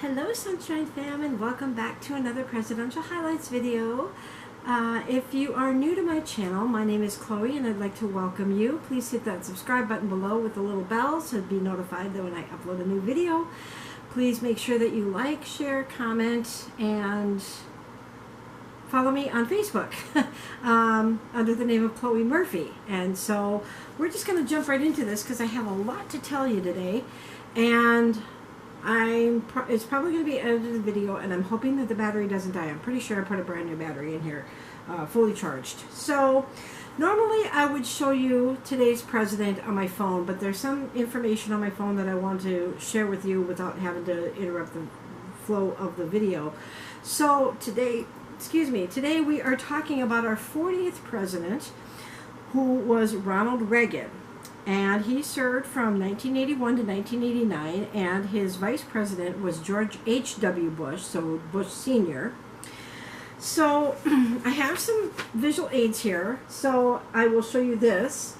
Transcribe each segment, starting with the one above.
Hello Sunshine Fam, and welcome back to another Presidential Highlights video. If you are new to my channel, my name is Chloe and I'd like to welcome you. Please hit that subscribe button below with the little bell to be notified that when I upload a new video. Please make sure that you like, share, comment, and follow me on Facebook under the name of Chloe Murphy. And so we're just going to jump right into this because I have a lot to tell you today, and it's probably going to be an edited video, and I'm hoping that the battery doesn't die. I'm pretty sure I put a brand new battery in here, fully charged. So normally I would show you today's president on my phone, but there's some information on my phone that I want to share with you without having to interrupt the flow of the video. So today we are talking about our 40th president, who was Ronald Reagan. And he served from 1981 to 1989, and his vice president was George H.W. Bush, so Bush Sr. So I have some visual aids here, so I will show you this.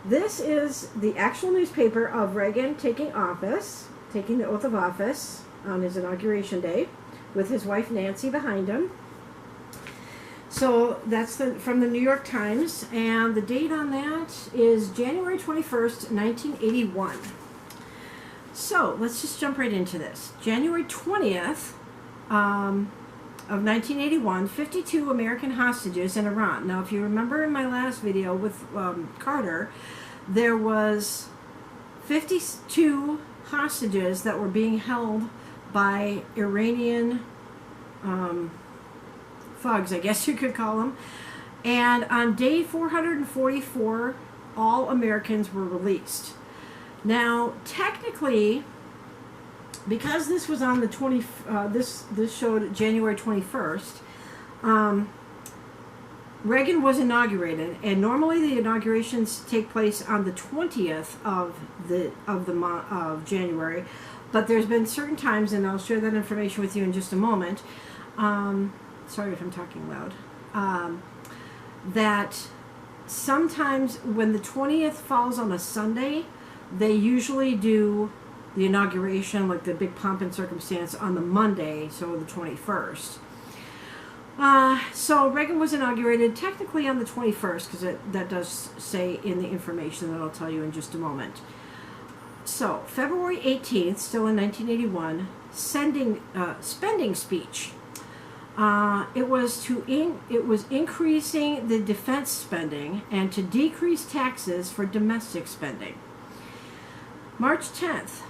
This is the actual newspaper of Reagan taking the oath of office on his inauguration day, with his wife Nancy behind him. So that's from the New York Times, and the date on that is January 21st, 1981. So let's just jump right into this. January 20th of 1981, 52 American hostages in Iran. Now, if you remember in my last video with Carter, there was 52 hostages that were being held by Iranian thugs, I guess you could call them. And on day 444, all Americans were released. Now, technically, because this was on the this showed January 21st, Reagan was inaugurated, and normally the inaugurations take place on the 20th of January, but there's been certain times, and I'll share that information with you in just a moment. Sorry if I'm talking loud, that sometimes when the 20th falls on a Sunday, they usually do the inauguration, like the big pomp and circumstance, on the Monday, so the 21st. So Reagan was inaugurated technically on the 21st, because that does say in the information that I'll tell you in just a moment. So February 18th, still in 1981, spending speech. It was increasing the defense spending and to decrease taxes for domestic spending. March 10th,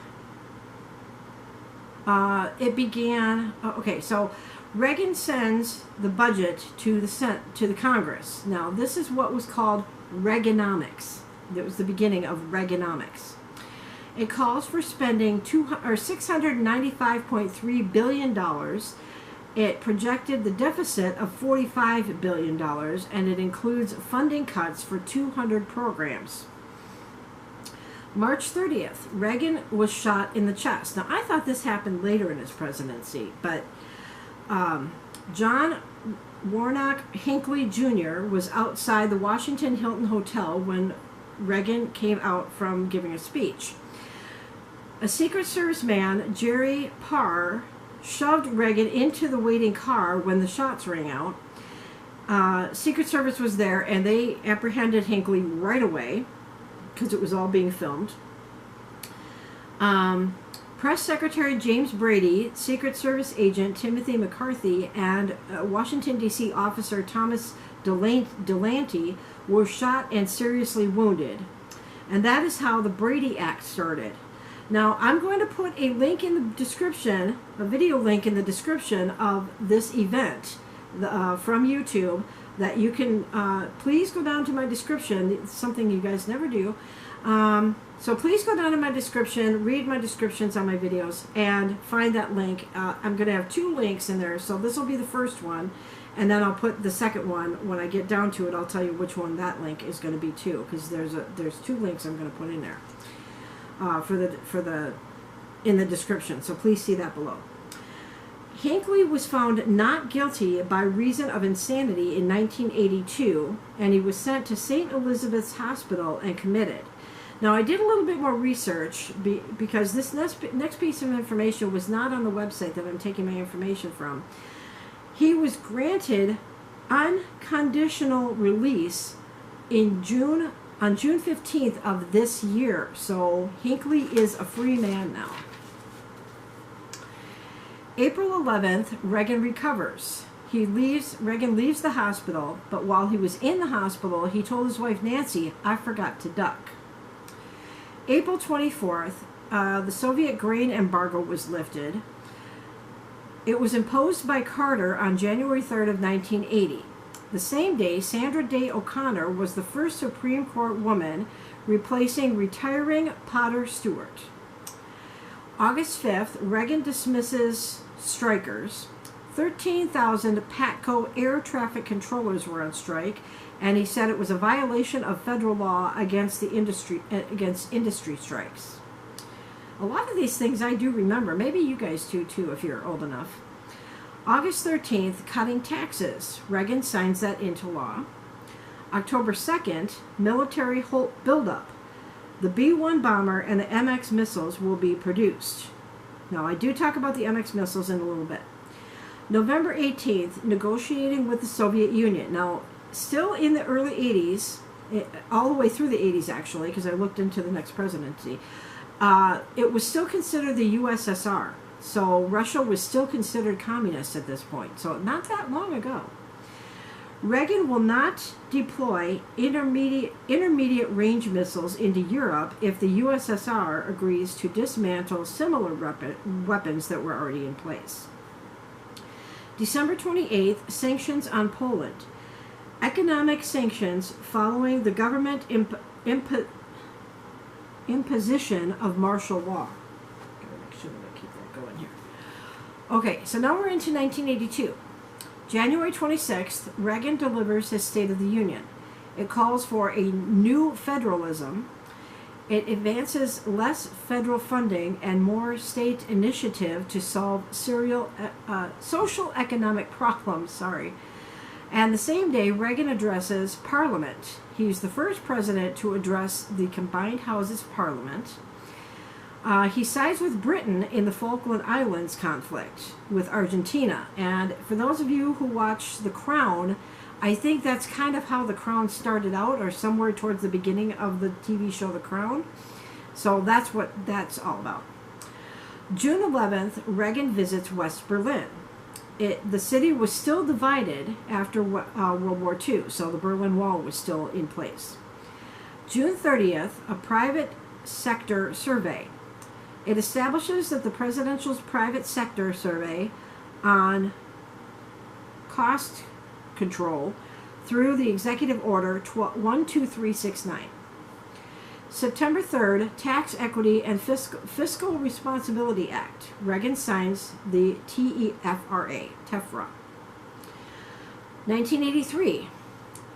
it began. Okay, so Reagan sends the budget to the Congress. Now, this is what was called Reaganomics. That was the beginning of Reaganomics. It calls for spending $695.3 billion. It projected the deficit of $45 billion, and it includes funding cuts for 200 programs. March 30th, Reagan was shot in the chest. Now, I thought this happened later in his presidency, but John Warnock Hinckley Jr. was outside the Washington Hilton Hotel when Reagan came out from giving a speech. A Secret Service man, Jerry Parr, shoved Reagan into the waiting car when the shots rang out. Secret Service was there, and they apprehended Hinckley right away because it was all being filmed. Press Secretary James Brady, Secret Service agent Timothy McCarthy, and Washington, D.C. officer Thomas Delante were shot and seriously wounded. And that is how the Brady Act started. Now, I'm going to put a link in the description, a video link in the description of this event from YouTube, that you can, please go down to my description. It's something you guys never do. So please go down to my description, read my descriptions on my videos, and find that link. I'm going to have two links in there, so this will be the first one, and then I'll put the second one. When I get down to it, I'll tell you which one that link is going to be too, because there's two links I'm going to put in there. In the description, so please see that below. Hinckley was found not guilty by reason of insanity in 1982, and he was sent to St. Elizabeth's Hospital and committed. Now, I did a little bit more research because this next piece of information was not on the website that I'm taking my information from. He was granted unconditional release on June 15th of this year. So Hinckley is a free man now. April 11th, Reagan recovers. Reagan leaves the hospital, but while he was in the hospital, he told his wife Nancy, "I forgot to duck." April 24th, the Soviet grain embargo was lifted. It was imposed by Carter on January 3rd of 1980. The same day, Sandra Day O'Connor was the first Supreme Court woman, replacing retiring Potter Stewart. August 5th, Reagan dismisses strikers. 13,000 PATCO air traffic controllers were on strike, and he said it was a violation of federal law against industry strikes. A lot of these things I do remember. Maybe you guys do too if you're old enough. August 13th, cutting taxes. Reagan signs that into law. October 2nd, military buildup. The B-1 bomber and the MX missiles will be produced. Now, I do talk about the MX missiles in a little bit. November 18th, negotiating with the Soviet Union. Now, still in the early 80s, all the way through the 80s actually, because I looked into the next presidency, it was still considered the USSR. So Russia was still considered communist at this point. So not that long ago. Reagan will not deploy intermediate range missiles into Europe if the USSR agrees to dismantle similar weapons that were already in place. December 28th, sanctions on Poland. Economic sanctions following the government imposition of martial law. Gotta make sure that I keep that going here. Okay, so now we're into 1982. January 26th, Reagan delivers his State of the Union. It calls for a new federalism. It advances less federal funding and more state initiative to solve social economic problems. And the same day, Reagan addresses Parliament. He's the first president to address the combined houses of Parliament. He sides with Britain in the Falkland Islands conflict with Argentina. And for those of you who watch The Crown, I think that's kind of how The Crown started out, or somewhere towards the beginning of the TV show The Crown. So that's what that's all about. June 11th, Reagan visits West Berlin. The city was still divided after World War II, so the Berlin Wall was still in place. June 30th, a private sector survey. It establishes that the presidential private sector survey on cost control through the Executive Order 12369. September 3rd, Tax Equity and Fiscal Responsibility Act. Reagan signs the TEFRA. 1983,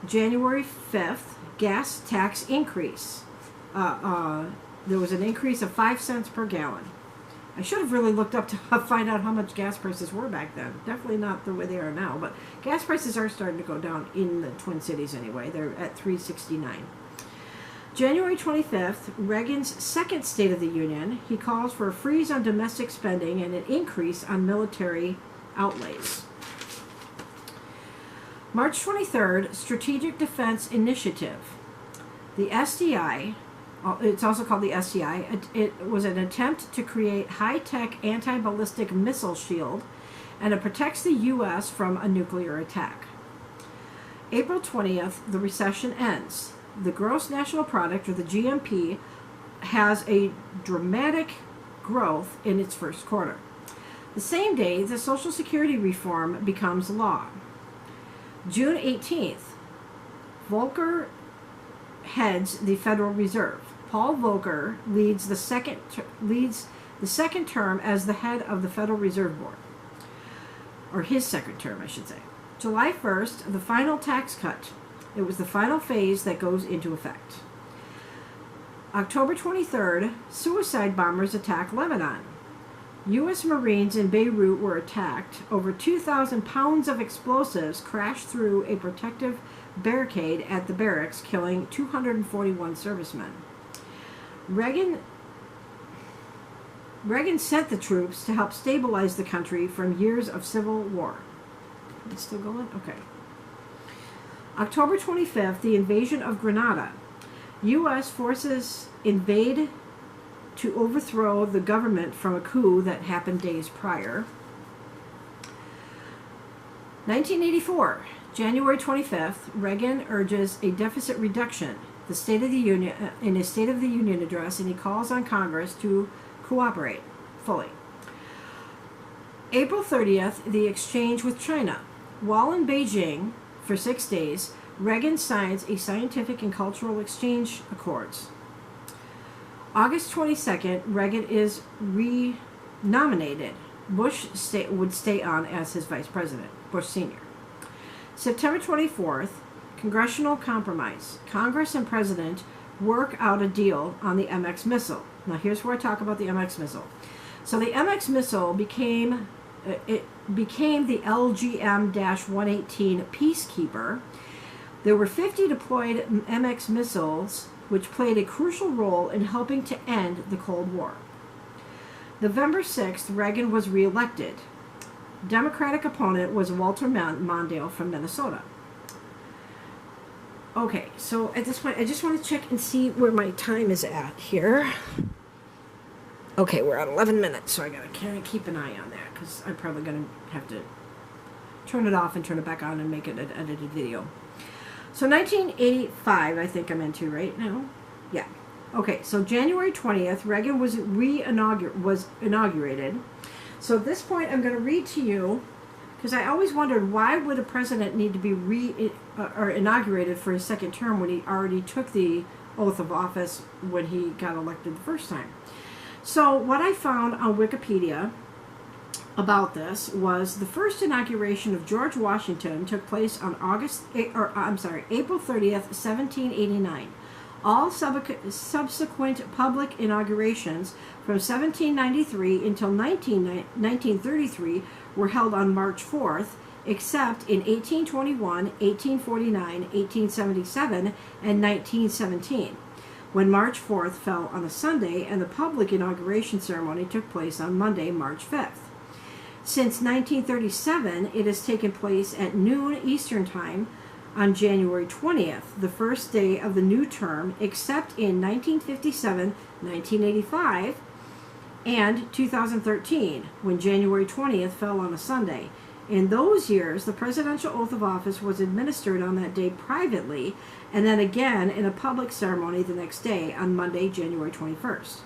January 5th, gas tax increase. There was an increase of 5 cents per gallon. I should have really looked up to find out how much gas prices were back then. Definitely not the way they are now, but gas prices are starting to go down in the Twin Cities anyway. They're at $3.69. January 25th, Reagan's second State of the Union. He calls for a freeze on domestic spending and an increase on military outlays. March 23rd, Strategic Defense Initiative. The SDI, it's also called the SDI, it was an attempt to create high-tech anti-ballistic missile shield, and it protects the U.S. from a nuclear attack. April 20th, the recession ends. The gross national product, or the GNP, has a dramatic growth in its first quarter. The same day, the Social Security reform becomes law. June 18th, Volcker heads the Federal Reserve. Paul Volcker leads the second term as the head of the Federal Reserve Board, or his second term, I should say. July 1st, the final tax cut. It was the final phase that goes into effect. October 23rd, suicide bombers attack Lebanon. U.S. Marines in Beirut were attacked. Over 2,000 pounds of explosives crashed through a protective barricade at the barracks, killing 241 servicemen. Reagan sent the troops to help stabilize the country from years of civil war. It's still going? Okay. October 25th, the invasion of Grenada. U.S. forces invade to overthrow the government from a coup that happened days prior. 1984, January 25th, Reagan urges a deficit reduction in his State of the Union address, and he calls on Congress to cooperate fully. April 30th, the exchange with China. While in Beijing for 6 days, Reagan signs a scientific and cultural exchange accords. August 22nd, Reagan is re-nominated. Bush would stay on as his vice president, Bush Sr. September 24th, congressional compromise. Congress and President work out a deal on the MX missile. Now here's where I talk about the MX missile. So the MX missile became the LGM-118 Peacekeeper. There were 50 deployed MX missiles, which played a crucial role in helping to end the Cold War. November 6th, Reagan was reelected. Democratic opponent was Walter Mondale from Minnesota. Okay, so at this point, I just want to check and see where my time is at here. Okay, we're at 11 minutes, so I gotta kind of keep an eye on that, because I'm probably gonna have to turn it off and turn it back on and make it an edited video. So 1985, I think I'm into right now. Yeah. Okay, so January 20th, Reagan was inaugurated. So at this point, I'm going to read to you, because I always wondered, why would a president need to be inaugurated for his second term when he already took the oath of office when he got elected the first time? So what I found on Wikipedia about this was the first inauguration of George Washington took place on April 30th, 1789. All subsequent public inaugurations from 1793 until 1933 were held on March 4th, except in 1821, 1849, 1877, and 1917, when March 4th fell on a Sunday and the public inauguration ceremony took place on Monday, March 5th. Since 1937, it has taken place at noon Eastern Time on January 20th, the first day of the new term, except in 1957, 1985, and 2013, when January 20th fell on a Sunday. In those years, the presidential oath of office was administered on that day privately, and then again in a public ceremony the next day on Monday, January 21st.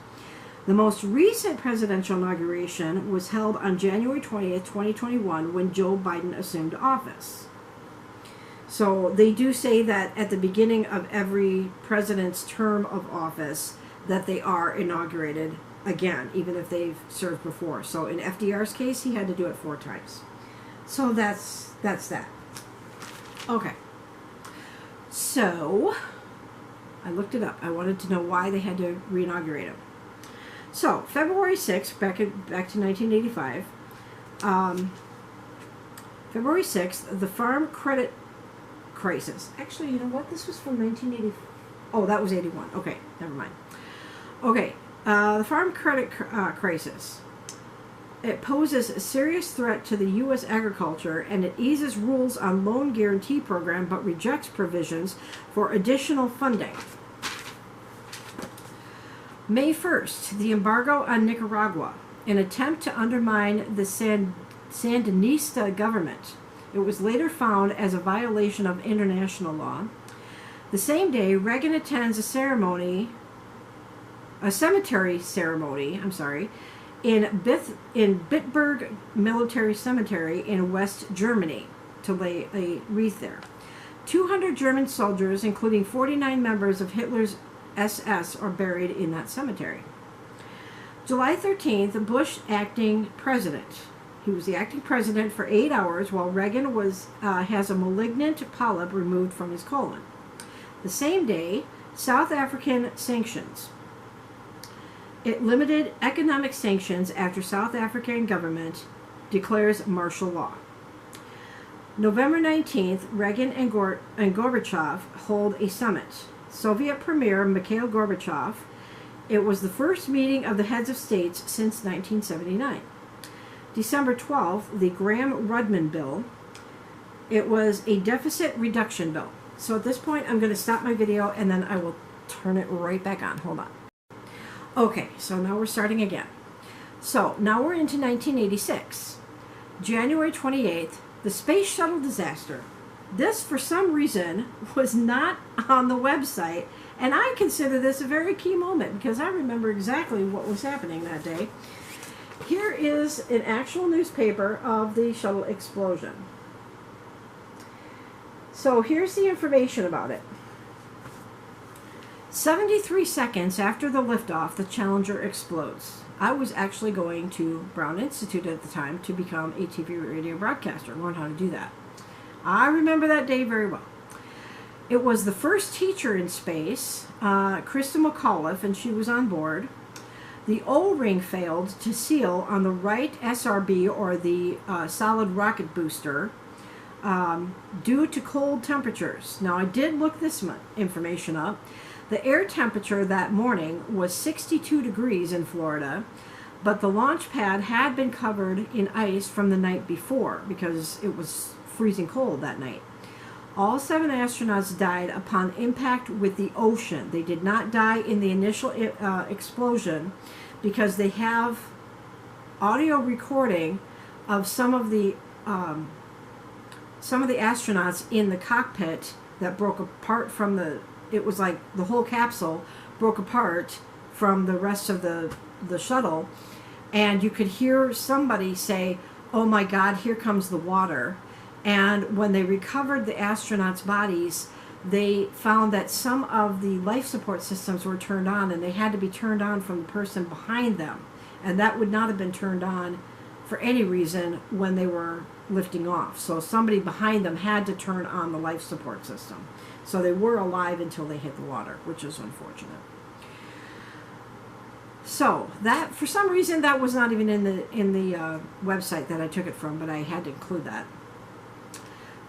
The most recent presidential inauguration was held on January 20th, 2021, when Joe Biden assumed office. So they do say that at the beginning of every president's term of office that they are inaugurated again, even if they've served before. So in FDR's case, he had to do it 4 times. So that's that. Okay. So I looked it up. I wanted to know why they had to re-inaugurate him. So February 6th, back to 1985. February 6th, the farm credit crisis. Actually, you know what? This was from 1980. Oh, that was 81. Okay, never mind. Okay, the farm credit crisis. It poses a serious threat to the U.S. agriculture, and it eases rules on loan guarantee program, but rejects provisions for additional funding. May 1st, the embargo on Nicaragua, an attempt to undermine the Sandinista government. It was later found as a violation of international law. The same day, Reagan attends a cemetery ceremony, in Bitburg Military Cemetery in West Germany to lay a wreath there. 200 German soldiers, including 49 members of Hitler's SS, are buried in that cemetery. July 13th, Bush acting president. He was the acting president for 8 hours while Reagan has a malignant polyp removed from his colon. The same day, South African sanctions. It limited economic sanctions after South African government declares martial law. November 19th, Reagan and Gorbachev hold a summit. Soviet Premier Mikhail Gorbachev It was the first meeting of the heads of states since 1979. December 12th, the Graham-Rudman bill. It was a deficit reduction bill. So at this point, I'm going to stop my video and then I will turn it right back on. Hold on. Okay, so now we're starting again. So now we're into 1986. January 28th, the space shuttle disaster. This, for some reason, was not on the website, and I consider this a very key moment because I remember exactly what was happening that day. Here is an actual newspaper of the shuttle explosion. So here's the information about it. 73 seconds after the liftoff, the Challenger explodes. I was actually going to Brown Institute at the time to become a TV radio broadcaster, learn how to do that. I remember that day very well. It was the first teacher in space, Krista McAuliffe, and she was on board. The O-ring failed to seal on the right SRB, or the solid rocket booster, due to cold temperatures. Now, I did look this information up. The air temperature that morning was 62 degrees in Florida, but the launch pad had been covered in ice from the night before because it was freezing cold that night. All 7 astronauts died upon impact with the ocean. They did not die in the initial explosion because they have audio recording of some of the astronauts in the cockpit that broke apart from the. It was like the whole capsule broke apart from the rest of the shuttle, and you could hear somebody say, "Oh my God, here comes the water." And when they recovered the astronauts' bodies, they found that some of the life support systems were turned on, and they had to be turned on from the person behind them. And that would not have been turned on for any reason when they were lifting off. So somebody behind them had to turn on the life support system. So they were alive until they hit the water, which is unfortunate. So that, for some reason, that was not even in the website that I took it from, but I had to include that.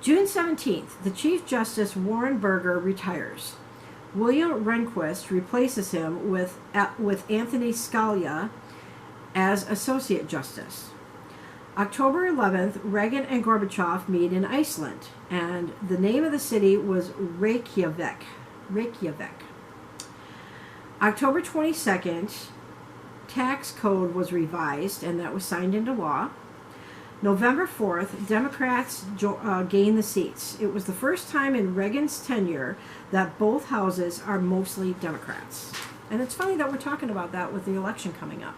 June 17th, the Chief Justice Warren Burger retires. William Rehnquist replaces him with Anthony Scalia as Associate Justice. October 11th, Reagan and Gorbachev meet in Iceland, and the name of the city was Reykjavik. October 22nd, tax code was revised, and that was signed into law. November 4th, Democrats gained the seats. It was the first time in Reagan's tenure that both houses are mostly Democrats. And it's funny that we're talking about that with the election coming up.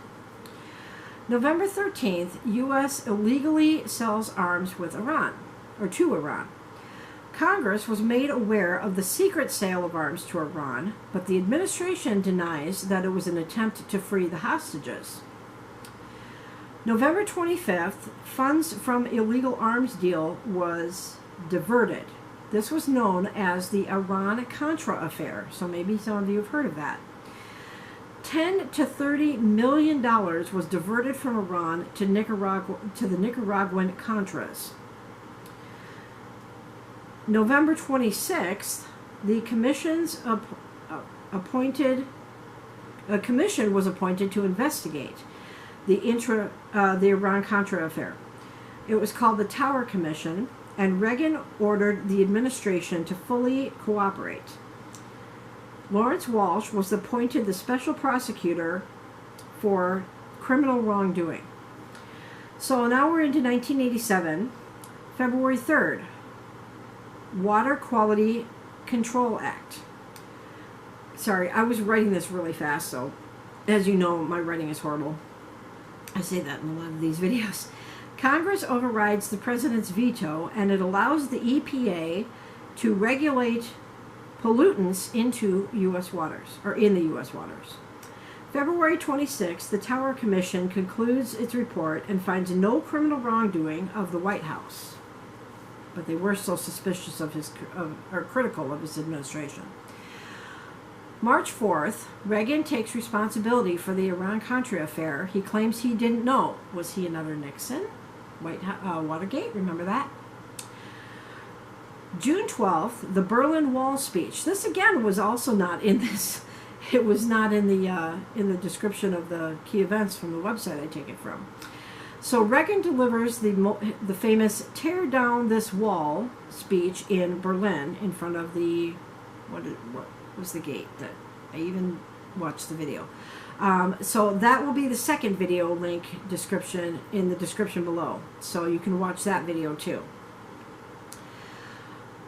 November 13th, U.S. illegally sells arms with Iran, or to Iran. Congress was made aware of the secret sale of arms to Iran, but the administration denies that it was an attempt to free the hostages. November 25th, funds from illegal arms deal was diverted. This was known as the Iran-Contra affair, so maybe some of you have heard of that. $10 to $30 million was diverted from Iran to the Nicaraguan Contras. November 26th, the a commission was appointed to investigate the Iran-Contra affair. It was called the Tower Commission, and Reagan ordered the administration to fully cooperate. Lawrence Walsh was appointed the special prosecutor for criminal wrongdoing. So now we're into 1987, February 3rd, Water Quality Control Act. Sorry, I was writing this really fast, so as you know, my writing is horrible. I say that in a lot of these videos. Congress overrides the president's veto, and it allows the EPA to regulate pollutants into U.S. waters, or in the U.S. waters. February 26th, the Tower Commission concludes its report and finds no criminal wrongdoing of the White House. But they were still suspicious of or critical of his administration. March 4th, Reagan takes responsibility for the Iran-Contra affair. He claims he didn't know. Was he another Nixon? Watergate, remember that? June 12th, the Berlin Wall speech. This again was also not in this It was not in the description of the key events from the website I take it from. So Reagan delivers the famous "Tear Down This Wall" speech in Berlin in front of the what was the gate that I even watched the video. So that will be the second video link description in the description below. So you can watch that video too.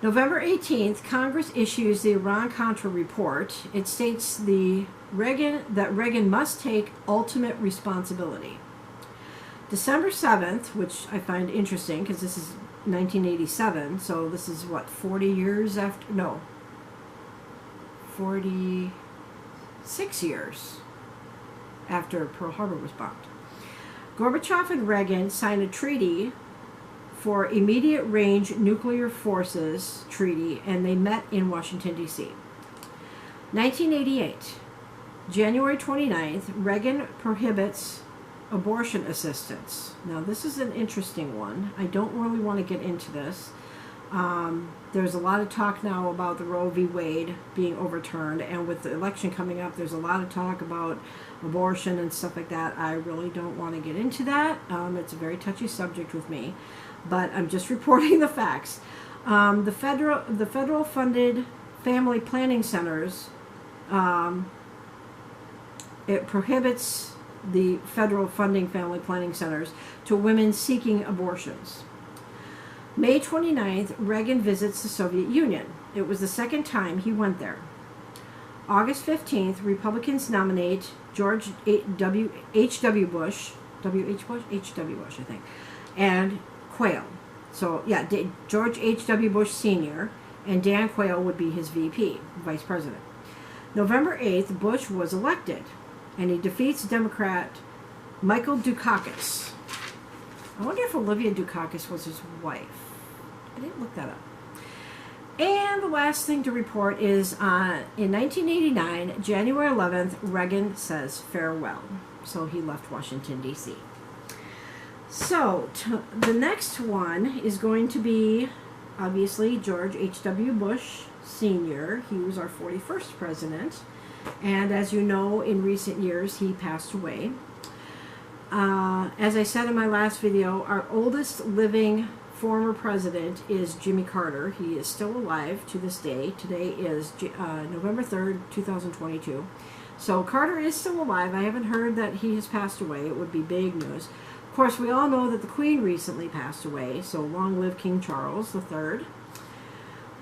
November 18th, Congress issues the Iran-Contra report. It states that Reagan must take ultimate responsibility. December 7th, which I find interesting because this is 1987, so this is what, 40 years after, no, 46 years after Pearl Harbor was bombed. Gorbachev and Reagan signed a treaty for immediate range nuclear forces treaty, and they met in Washington, D.C. 1988, January 29th, Reagan prohibits abortion assistance. Now, this is an interesting one. I don't really want to get into this. There's a lot of talk now about the Roe v. Wade being overturned, and with the election coming up, there's a lot of talk about abortion and stuff like that. I really don't want to get into that. It's a very touchy subject with me, but I'm just reporting the facts. The federal funded family planning centers, it prohibits the federal funding family planning centers to women seeking abortions. May 29th, Reagan visits the Soviet Union. It was the second time he went there. August 15th, Republicans nominate George H.W. Bush, H.W. Bush, I think, and Quayle. So, yeah, George H.W. Bush Sr. and Dan Quayle would be his VP, Vice President. November 8th, Bush was elected, and he defeats Democrat Michael Dukakis. I wonder if Olivia Dukakis was his wife. I didn't look that up. And the last thing to report is in 1989, January 11th, Reagan says farewell. So he left Washington, D.C. So the next one is going to be, obviously, George H.W. Bush Sr. He was our 41st president. And as you know, in recent years, he passed away. As I said in my last video, our oldest living former president is Jimmy Carter. He is still alive to this day. Today is November 3rd, 2022. So Carter is still alive. I haven't heard that he has passed away. It would be big news. Of course, we all know that the Queen recently passed away. So long live King Charles III.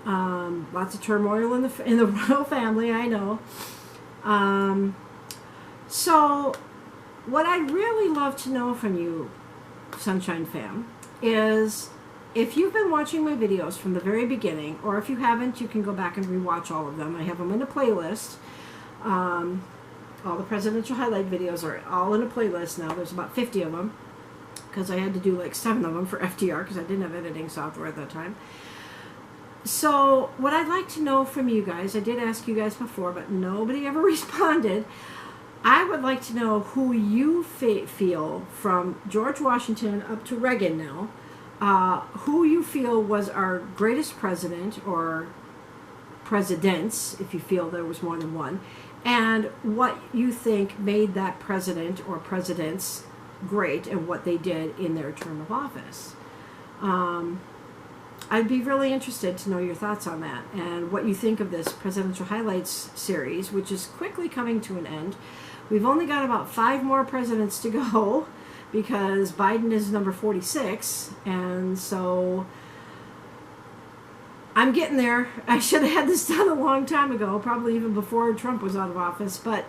Lots of turmoil in the royal family, I know. So what I'd really love to know from you, Sunshine Fam, is if you've been watching my videos from the very beginning, or if you haven't, you can go back and rewatch all of them. I have them in a playlist. All the presidential highlight videos are all in a playlist now. There's about 50 of them, because I had to do like 7 of them for FDR, because I didn't have editing software at that time. So what I'd like to know from you guys, I did ask you guys before, but nobody ever responded. I would like to know who you feel, from George Washington up to Reagan now, who you feel was our greatest president, or presidents, if you feel there was more than one, and what you think made that president or presidents great and what they did in their term of office. I'd be really interested to know your thoughts on that and what you think of this Presidential Highlights series, which is quickly coming to an end. We've only got about 5 more presidents to go, because Biden is number 46, and so I'm getting there. I should have had this done a long time ago, probably even before Trump was out of office, but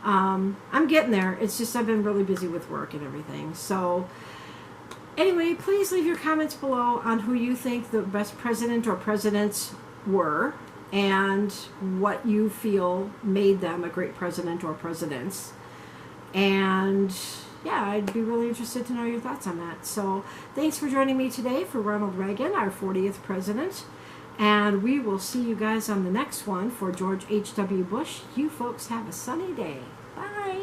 I'm getting there. It's just I've been really busy with work and everything. So anyway, please leave your comments below on who you think the best president or presidents were, and what you feel made them a great president or presidents. And yeah, I'd be really interested to know your thoughts on that. So thanks for joining me today for Ronald Reagan, our 40th president. And we will see you guys on the next one for George H.W. Bush. You folks have a sunny day. Bye.